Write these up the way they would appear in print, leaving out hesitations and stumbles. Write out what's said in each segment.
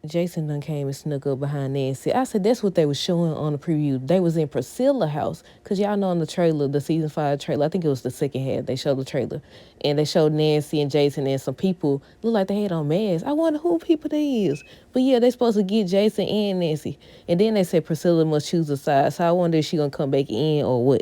Jason done came and snuck up behind Nancy. I said that's what they was showing on the preview. They was in Priscilla's house. Cause y'all know in the trailer, the season 5 trailer, I think it was the second half, they showed the trailer. And they showed Nancy and Jason and some people look like they had on masks. I wonder who people they is. But yeah, they supposed to get Jason and Nancy. And then they said Priscilla must choose a side. So I wonder if she gonna come back in or what.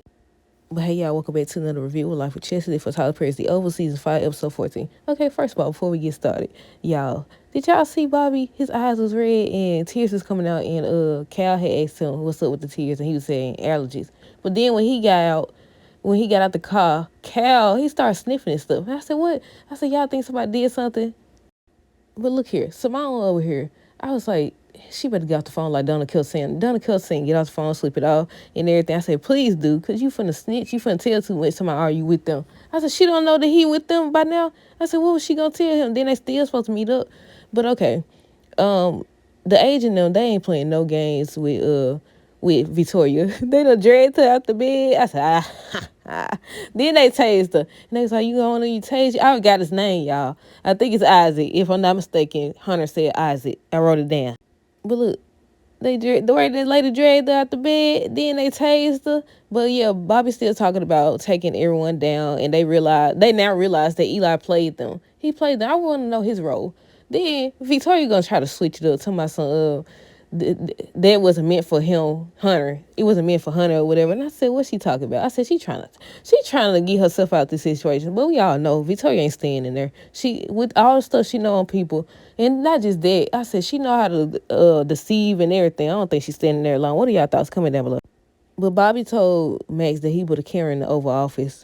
But hey, y'all, welcome back to another review of Life with Chastity for Tyler Perry's The Oval, Season 5, Episode 14. Okay, first of all, before we get started, y'all, did y'all see Bobby? His eyes was red and tears was coming out, and Cal had asked him what's up with the tears, and he was saying allergies. But then when he got out the car, Cal, he started sniffing and stuff. And I said, what? I said, y'all think somebody did something? But look here, Simone over here, I was like, she better get off the phone like Donna kept saying. Donna kept saying, get off the phone, sleep it off, and everything. I said, please do, because you finna snitch. You finna tell too much. Somebody, are you with them? I said, she don't know that he with them by now. I said, what was she going to tell him? Then they still supposed to meet up. But okay, the agent them, they ain't playing no games with Victoria. They done dragged her out the bed. I said, Then they tased her. And they was like, you going to you tase you? I forgot his name, y'all. I think it's Isaac. If I'm not mistaken, Hunter said Isaac. I wrote it down. But look, the way that lady dragged her out the bed, then they tased her. But yeah, Bobby's still talking about taking everyone down, and they now realize that Eli played them. He played them. I want to know his role. Then Victoria gonna try to switch it up, talking about some that wasn't meant for him, Hunter. It wasn't meant for Hunter or whatever. And I said, what's she talking about? I said, she trying to get herself out this situation. But we all know Victoria ain't staying in there. She, with all the stuff she know on people, and not just that. I said, she know how to deceive and everything. I don't think she's standing there alone. What are y'all thoughts? Comment down below. But Bobby told Max that he put a camera in the Oval Office.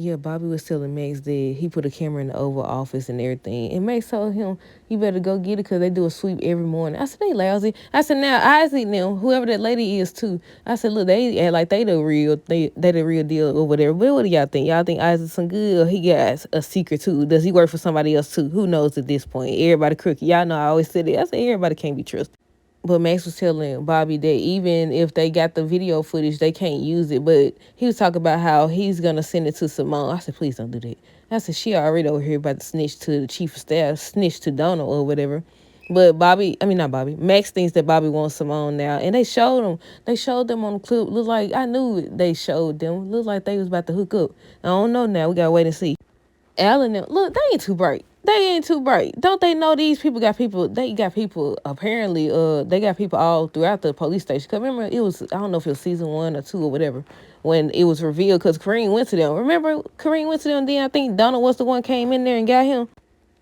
Yeah, Bobby was telling Max that he put a camera in the Oval Office and everything. And Max told him, you better go get it because they do a sweep every morning. I said, they lousy. I said, now, Isaac now, whoever that lady is too. I said, look, they act like they the real deal or whatever. But what do y'all think? Y'all think Isaac's some good or he got a secret too? Does he work for somebody else too? Who knows at this point? Everybody crooked. Y'all know I always said it. I said, everybody can't be trusted. But Max was telling Bobby that even if they got the video footage, they can't use it. But he was talking about how he's going to send it to Simone. I said, please don't do that. I said, she already over here about to snitch to the chief of staff, snitch to Donald or whatever. But not Bobby. Max thinks that Bobby wants Simone now. And they showed them. They showed them on the clip. Looked like, I knew they showed them. Looked like they was about to hook up. I don't know now. We got to wait and see. Alan, look, they ain't too bright. They ain't too bright. Don't they know these people got people? They got people, apparently, they got people all throughout the police station. Because remember, it was, I don't know if it was season 1 or 2 or whatever, when it was revealed because Kareem went to them. Remember, Kareem went to them, then I think Donald was the one came in there and got him.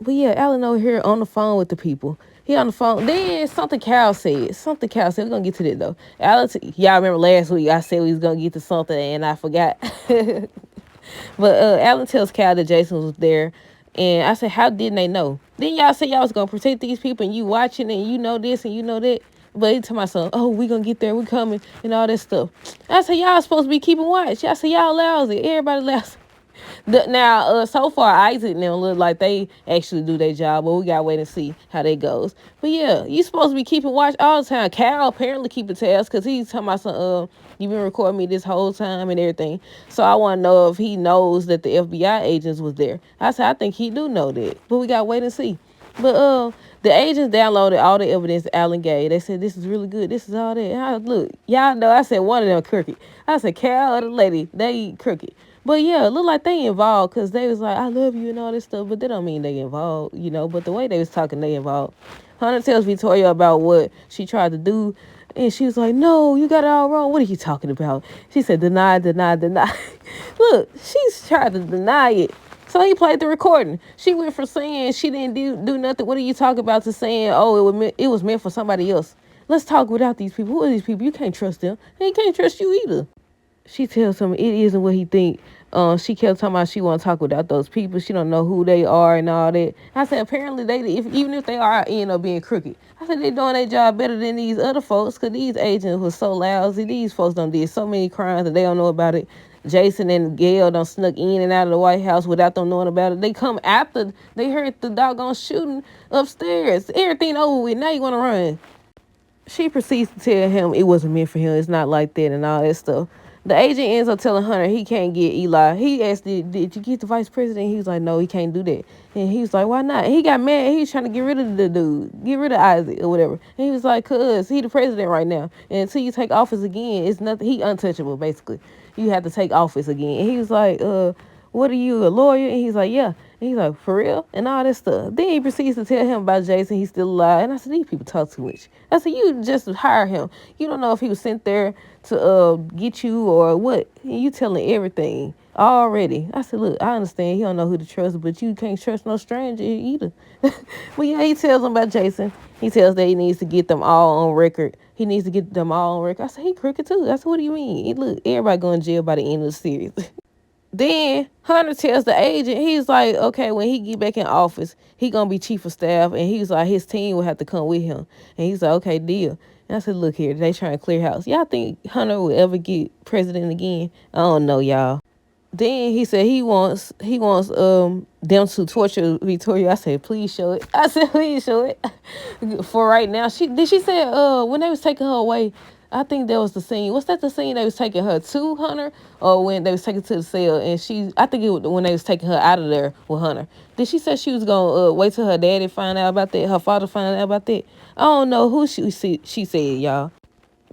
But yeah, Alan over here on the phone with the people. He on the phone. Then something Cal said. We're going to get to that, though. Alan, y'all remember last week I said we was going to get to something and I forgot. But Alan tells Cal that Jason was there. And I said, how didn't they know? Then y'all said y'all was going to protect these people and you watching and you know this and you know that. But he told my son, oh, we going to get there. We coming and all that stuff. I said, y'all supposed to be keeping watch. I said, y'all lousy. Everybody lousy. Now, so far, Isaac and them look like they actually do their job, but we got to wait and see how that goes. But yeah, you supposed to be keeping watch all the time. Cal apparently keeping tabs because he's talking about some, you been recording me this whole time and everything. So I want to know if he knows that the FBI agents was there. I said, I think he do know that, but we got to wait and see. But the agents downloaded all the evidence Alan gave. They said, this is really good. This is all that. Look, y'all know, I said one of them crooked. I said, Cal or the lady, they crooked. But yeah, it looked like they involved because they was like, I love you and all this stuff. But that don't mean they involved, you know. But the way they was talking, they involved. Hunter tells Victoria about what she tried to do. And she was like, no, you got it all wrong. What are you talking about? She said, deny, deny, deny. Look, she's trying to deny it. So he played the recording. She went from saying she didn't do nothing. What are you talking about to saying, oh, it was meant for somebody else. Let's talk without these people. Who are these people? You can't trust them. They can't trust you either. She tells him it isn't what he think. She kept talking about she want to talk without those people. She don't know who they are and all that. I said, apparently, even if they are, end up being crooked. I said, they doing their job better than these other folks because these agents were so lousy. These folks done did so many crimes that they don't know about it. Jason and Gail done snuck in and out of the White House without them knowing about it. They come after they heard the doggone shooting upstairs. Everything over with. Now you want to run. She proceeds to tell him it wasn't meant for him. It's not like that and all that stuff. The agent ends up telling Hunter he can't get Eli. He asked, did you get the vice president? He was like, no, he can't do that. And he was like, why not? And he got mad. He was trying to get rid of the dude, get rid of Isaac or whatever. And he was like, cuz he the president right now. And until you take office again, it's nothing. He untouchable, basically. You have to take office again. And he was like, what are you, a lawyer? And he's like, yeah. And he's like, for real? And all that stuff. Then he proceeds to tell him about Jason. He's still alive. And I said, these people talk too much. I said, you just hire him. You don't know if he was sent there to get you or what. And you telling everything already. I said, look, I understand he don't know who to trust, but you can't trust no stranger either. But yeah, he tells him about Jason. He tells that he needs to get them all on record. He needs to get them all on record. I said, he crooked too. I said, what do you mean? Look, everybody going to jail by the end of the series. Then Hunter tells the agent, he's like, okay, when he get back in office, he gonna be chief of staff, and he's like, his team will have to come with him. And he's like, okay, deal. And I said, look here, they trying to clear house. Y'all think Hunter will ever get president again? I don't know, y'all. Then he said he wants them to torture Victoria. I said, please show it. I said, please show it. For right now. She said when they was taking her away, I think that was the scene. Was that the scene they was taking her to Hunter, or when they was taking her to the cell? And I think it was when they was taking her out of there with Hunter. Did she say she was gonna wait till her daddy find out about that, her father find out about that? I don't know who she said, y'all.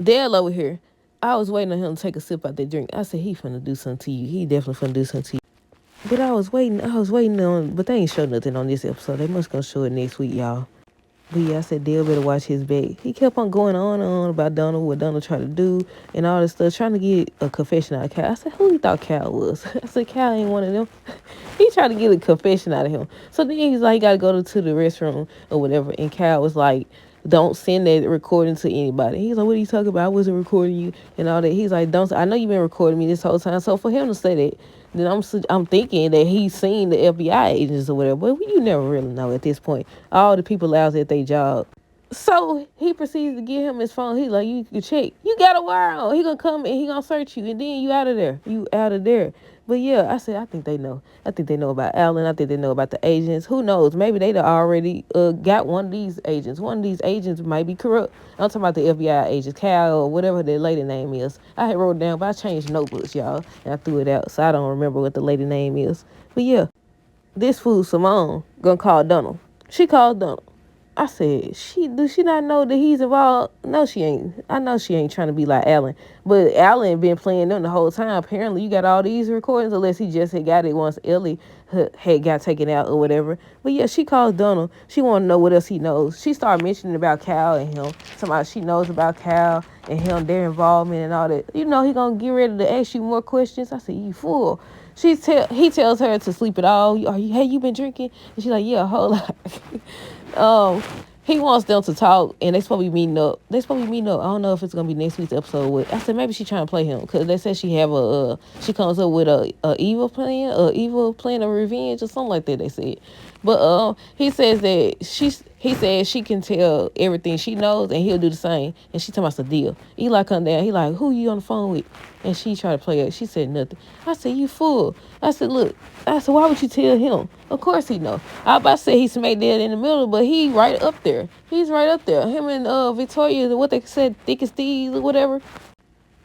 Dale over here. I was waiting on him to take a sip out that drink. I said, he finna do something to you. He definitely finna do something to you. But I was waiting on, but they ain't show nothing on this episode. They must gonna show it next week, y'all. But yeah, I said Dale better watch his back. He kept on going on and on about Donald, what Donald tried to do, and all this stuff, trying to get a confession out of Cal. I said, who you thought Cal was? I said, Cal ain't one of them. He tried to get a confession out of him. So then he's like, he got to go to the restroom or whatever. And Cal was like, don't send that recording to anybody. He's like, what are you talking about? I wasn't recording you and all that. He's like, don't. I know you've been recording me this whole time. So for him to say that, then I'm thinking that he's seen the FBI agents or whatever. But you never really know at this point. All the people out at their job. So he proceeds to give him his phone. He's like, you can check. You got a wire on. He gonna come and he gonna search you. And then you out of there. You out of there. But yeah, I said, I think they know. I think they know about Alan. I think they know about the agents. Who knows? Maybe they already got one of these agents. One of these agents might be corrupt. I'm talking about the FBI agents, Cal or whatever the lady name is. I had wrote it down, but I changed notebooks, y'all. And I threw it out, so I don't remember what the lady name is. But yeah, this fool, Simone, gonna call Donald. She called Donald. I said, does she not know that he's involved? No, she ain't. I know she ain't trying to be like Alan. But Alan been playing them the whole time. Apparently, you got all these recordings, unless he just had got it once Ellie had got taken out or whatever. But yeah, she calls Donald. She want to know what else he knows. She started mentioning about Cal and him. Somehow she knows about Cal and him, their involvement and all that. You know, he going to get ready to ask you more questions. I said, you fool. He tells her to sleep it all. Hey, you been drinking? And she's like, yeah, a whole lot. He wants them to talk, and they supposed to be meeting up. I don't know if it's gonna be next week's episode. I said maybe she trying to play him because they said she have she comes up with a evil plan of revenge or something like that. They said, but he says that he says she can tell everything she knows, and he'll do the same. And she talking about the deal. Eli come down. He like, who you on the phone with? And she tried to play it. She said nothing. I said, you fool. I said, look. I said, why would you tell him? Of course he know. I about to say he smacked dead in the middle, but he right up there. He's right up there. Him and Victoria, what they said, thick as thieves or whatever.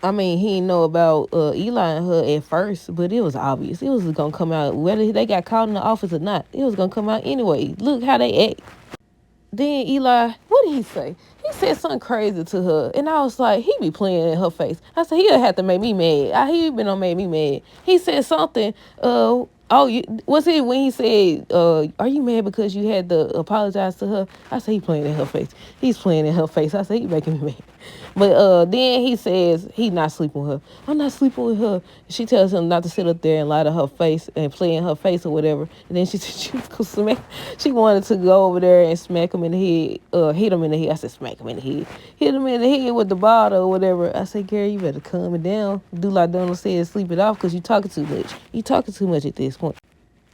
I mean, he didn't know about Eli and her at first, but it was obvious. It was going to come out, whether they got caught in the office or not. It was going to come out anyway. Look how they act. Then Eli, what did he say? He said something crazy to her. And I was like, he be playing in her face. I said, he'll have to make me mad. He been on make me mad. He said something, was it when he said, are you mad because you had to apologize to her? I said, he playing in her face. He's playing in her face. I said, he making me mad. But then he says he not sleeping with her. I'm not sleeping with her. She tells him not to sit up there and lie to her face and play in her face or whatever. And then she said she was gonna smack. She wanted to go over there and smack him in the head, hit him in the head. I said, smack him in the head. Hit him in the head with the bottle or whatever. I said, Gary, you better calm it down. Do like Donald said, sleep it off because you talking too much. You talking too much at this point.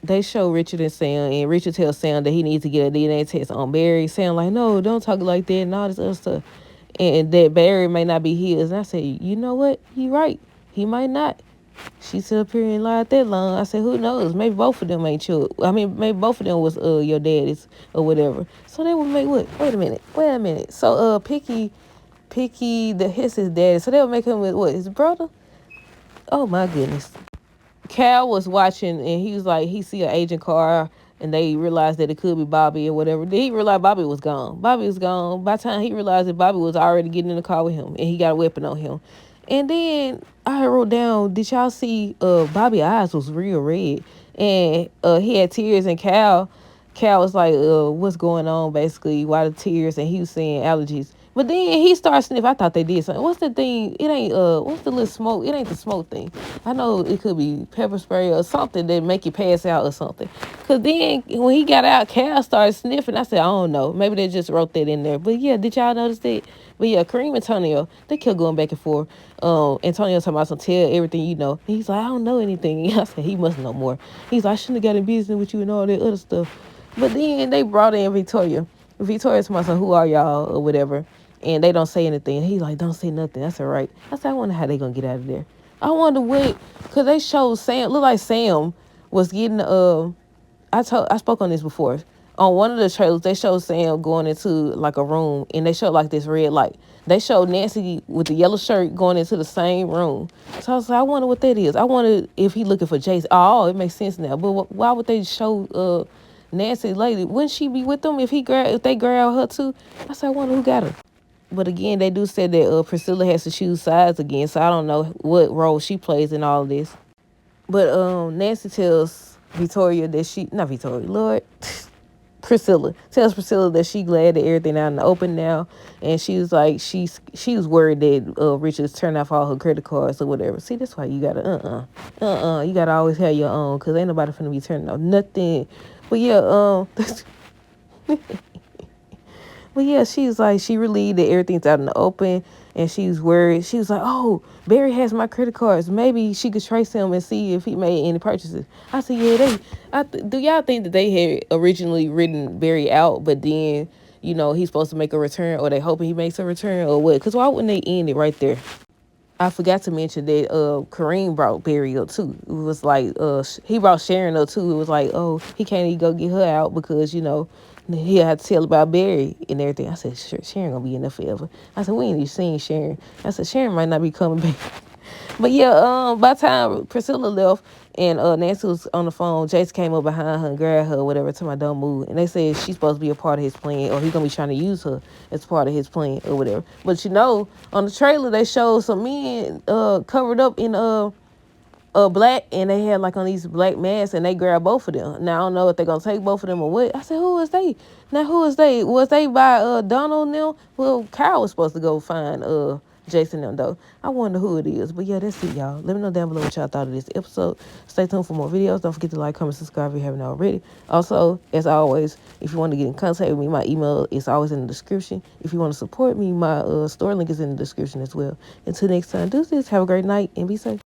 They show Richard and Sam, and Richard tells Sam that he needs to get a DNA test on Barry. Sam like, no, don't talk like that and all this other stuff. And that Barry may not be his. And I said, you know what? You right. He might not. She sit up here and lied that long. I said, who knows? Maybe both of them ain't your. I mean, maybe both of them was your daddy's or whatever. So they would make what? Wait a minute. So Picky, his daddy. So they would make him with what? His brother? Oh my goodness. Cal was watching and he was like, he see an agent car and they realized that it could be Bobby or whatever. Then he realized Bobby was gone. Bobby was gone. By the time he realized that Bobby was already getting in the car with him and he got a weapon on him. And then I wrote down, did y'all see Bobby's eyes was real red and he had tears and Cal was like, what's going on basically? Why the tears? And he was saying allergies. But then he started sniffing. I thought they did something. What's the thing? It ain't what's the little smoke? It ain't the smoke thing. I know it could be pepper spray or something that make you pass out or something. Cause then when he got out, Cal started sniffing. I said, I don't know. Maybe they just wrote that in there. But yeah, did y'all notice that? But yeah, Kareem and Antonio, they kept going back and forth. Antonio talking about some tell everything you know. And he's like, I don't know anything. I said, he must know more. He's like, I shouldn't have got in business with you and all that other stuff. But then they brought in Victoria. Victoria's my son, who are y'all or whatever. And they don't say anything. He's like, don't say nothing. That's all right. I said, I wonder how they gonna get out of there. I wonder what, cause they showed Sam. Look like Sam was getting. I spoke on this before. On one of the trailers, they showed Sam going into like a room, and they showed like this red light. They showed Nancy with the yellow shirt going into the same room. So I was like, I wonder what that is. I wonder if he looking for Jason. Oh, it makes sense now. But why would they show Nancy later? Wouldn't she be with them if they grab her too? I said, I wonder who got her. But again, they do say that Priscilla has to choose sides again, so I don't know what role she plays in all of this. But Nancy tells Victoria that not Victoria, Lord, Priscilla tells Priscilla that she glad that everything out in the open now, and she was like she was worried that Richard's turned off all her credit cards or whatever. See, that's why you gotta you gotta always have your own, cause ain't nobody finna be turning off nothing. But yeah, But yeah, she's like, she relieved that everything's out in the open, and she was worried. She was like, oh, Barry has my credit cards. Maybe she could trace him and see if he made any purchases. I said, yeah, do y'all think that they had originally written Barry out, but then, he's supposed to make a return, or they hoping he makes a return, or what? Because why wouldn't they end it right there? I forgot to mention that Kareem brought Barry up too. It was like he brought Sharon up too. It was like, oh, he can't even go get her out because he had to tell about Barry and everything. I said, Sharon gonna be in there forever. I said, we ain't even seen Sharon. I said, Sharon might not be coming back. But yeah, by the time Priscilla left and Nancy was on the phone, Jace came up behind her and grabbed her or whatever, told my don't move. And they said she's supposed to be a part of his plan, or he's going to be trying to use her as part of his plan or whatever. But on the trailer, they showed some men covered up in black, and they had like on these black masks, and they grabbed both of them. Now I don't know if they're gonna take both of them or what. I said, who is they? Now who is they? Was they by Donald and them? Well, Kyle was supposed to go find Jason and them though. I wonder who it is. But yeah, that's it, y'all. Let me know down below what y'all thought of this episode. Stay tuned for more videos. Don't forget to like, comment, subscribe if you haven't already. Also, as always, if you want to get in contact with me, my email is always in the description. If you want to support me, my store link is in the description as well. Until next time, deuces. Have a great night and be safe.